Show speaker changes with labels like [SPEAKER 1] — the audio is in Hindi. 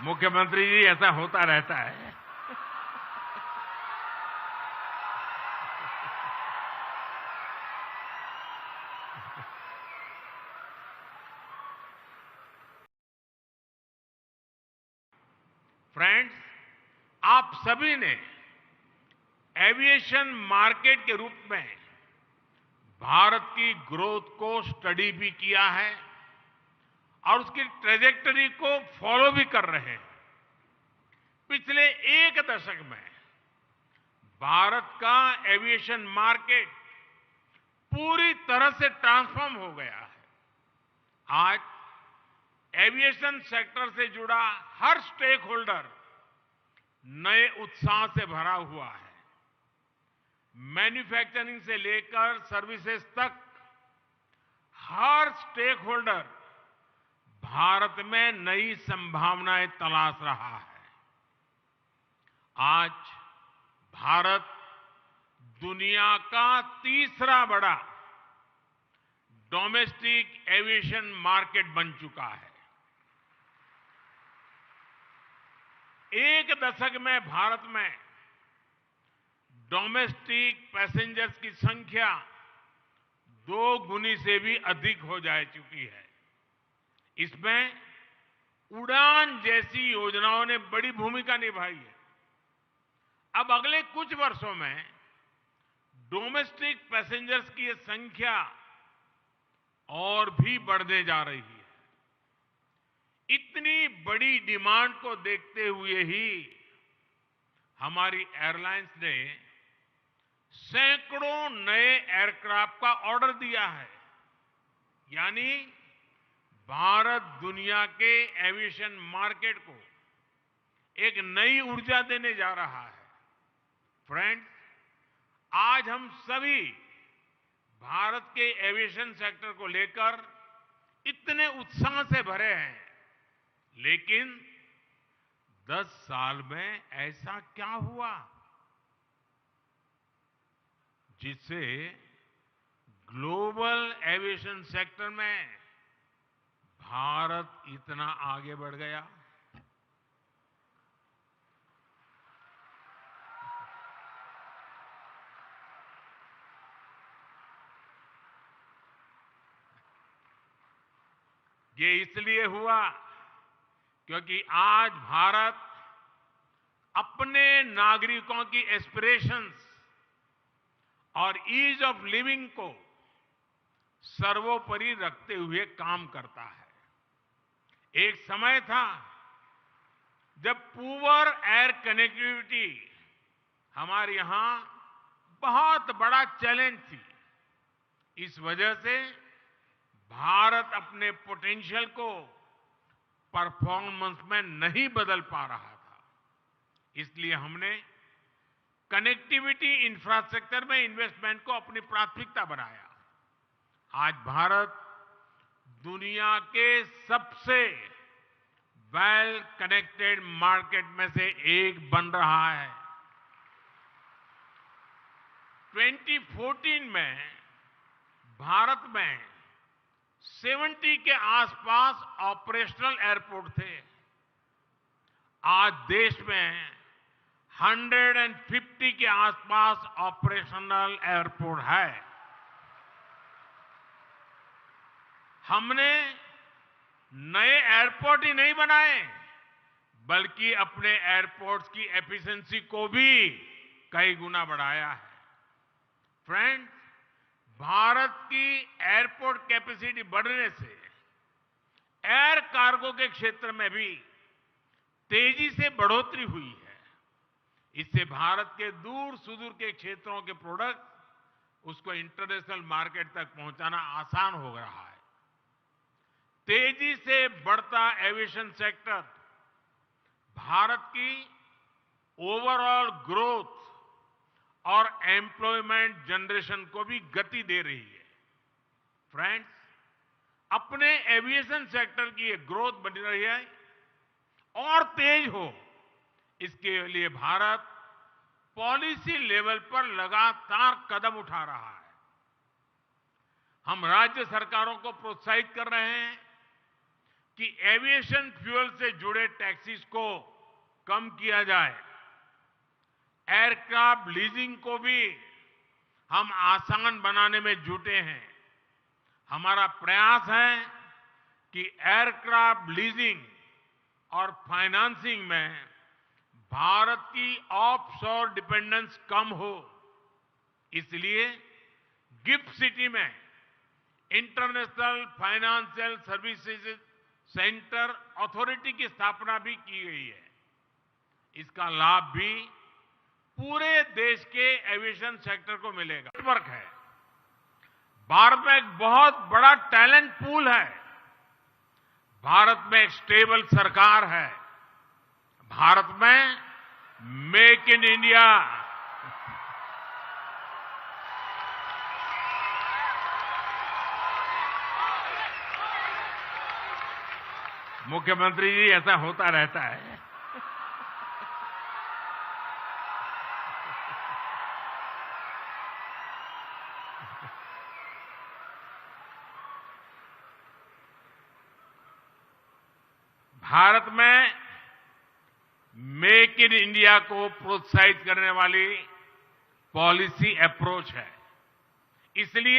[SPEAKER 1] मुख्यमंत्री जी, ऐसा होता रहता है। फ्रेंड्स, आप सभी ने एविएशन मार्केट के रूप में भारत की ग्रोथ को स्टडी भी किया है और उसकी ट्रेजेक्टरी को फॉलो भी कर रहे हैं। पिछले एक दशक में भारत का एविएशन मार्केट पूरी तरह से ट्रांसफॉर्म हो गया है। आज एविएशन सेक्टर से जुड़ा हर स्टेक होल्डर नए उत्साह से भरा हुआ है। मैन्युफैक्चरिंग से लेकर सर्विसेज तक हर स्टेक होल्डर भारत में नई संभावनाएं तलाश रहा है। आज भारत दुनिया का तीसरा बड़ा डोमेस्टिक एविएशन मार्केट बन चुका है। एक दशक में भारत में डोमेस्टिक पैसेंजर्स की संख्या 2 गुनी से भी अधिक हो जा चुकी है। इसमें उड़ान जैसी योजनाओं ने बड़ी भूमिका निभाई है। अब अगले कुछ वर्षों में डोमेस्टिक पैसेंजर्स की यह संख्या और भी बढ़ने जा रही है। इतनी बड़ी डिमांड को देखते हुए ही हमारी एयरलाइंस ने सैकड़ों नए एयरक्राफ्ट का ऑर्डर दिया है। यानी भारत दुनिया के एविएशन मार्केट को एक नई ऊर्जा देने जा रहा है। फ्रेंड्स, आज हम सभी भारत के एविएशन सेक्टर को लेकर इतने उत्साह से भरे हैं, लेकिन 10 साल में ऐसा क्या हुआ जिससे ग्लोबल एविएशन सेक्टर में भारत इतना आगे बढ़ गया? ये इसलिए हुआ क्योंकि आज भारत अपने नागरिकों की एस्पिरेशंस और ईज ऑफ लिविंग को सर्वोपरि रखते हुए काम करता है। एक समय था जब पुअर एयर कनेक्टिविटी हमारे यहां बहुत बड़ा चैलेंज थी। इस वजह से भारत अपने पोटेंशियल को परफॉर्मेंस में नहीं बदल पा रहा था। इसलिए हमने कनेक्टिविटी इंफ्रास्ट्रक्चर में इन्वेस्टमेंट को अपनी प्राथमिकता बनाया। आज भारत दुनिया के सबसे वेल कनेक्टेड मार्केट में से एक बन रहा है। 2014 में भारत में 70 के आसपास ऑपरेशनल एयरपोर्ट थे। आज देश में 150 के आसपास ऑपरेशनल एयरपोर्ट है। हमने नए एयरपोर्ट ही नहीं बनाए, बल्कि अपने एयरपोर्ट्स की एफिशिएंसी को भी कई गुना बढ़ाया है। फ्रेंड्स, भारत की एयरपोर्ट कैपेसिटी बढ़ने से एयर कार्गो के क्षेत्र में भी तेजी से बढ़ोतरी हुई है। इससे भारत के दूर सुदूर के क्षेत्रों के प्रोडक्ट उसको इंटरनेशनल मार्केट तक पहुंचाना आसान हो रहा है। तेजी से बढ़ता एविएशन सेक्टर भारत की ओवरऑल ग्रोथ और एम्प्लॉयमेंट जनरेशन को भी गति दे रही है। फ्रेंड्स, अपने एविएशन सेक्टर की ये ग्रोथ बनी रही है और तेज हो, इसके लिए भारत पॉलिसी लेवल पर लगातार कदम उठा रहा है। हम राज्य सरकारों को प्रोत्साहित कर रहे हैं कि एविएशन फ्यूल से जुड़े टैक्सेस को कम किया जाए। एयरक्राफ्ट लीजिंग को भी हम आसान बनाने में जुटे हैं। हमारा प्रयास है कि एयरक्राफ्ट लीजिंग और फाइनेंसिंग में भारत की ऑफशोर डिपेंडेंस कम हो। इसलिए गिफ्ट सिटी में international financial services centre authority की स्थापना भी की गई है। इसका लाभ भी पूरे देश के एविएशन सेक्टर को मिलेगा। नेटवर्क है, भारत में एक बहुत बड़ा टैलेंट पूल है, भारत में एक स्टेबल सरकार है, भारत में मेक इन इंडिया मुख्यमंत्री जी ऐसा होता रहता है। भारत में मेक इन इंडिया को प्रोत्साहित करने वाली पॉलिसी अप्रोच है। इसलिए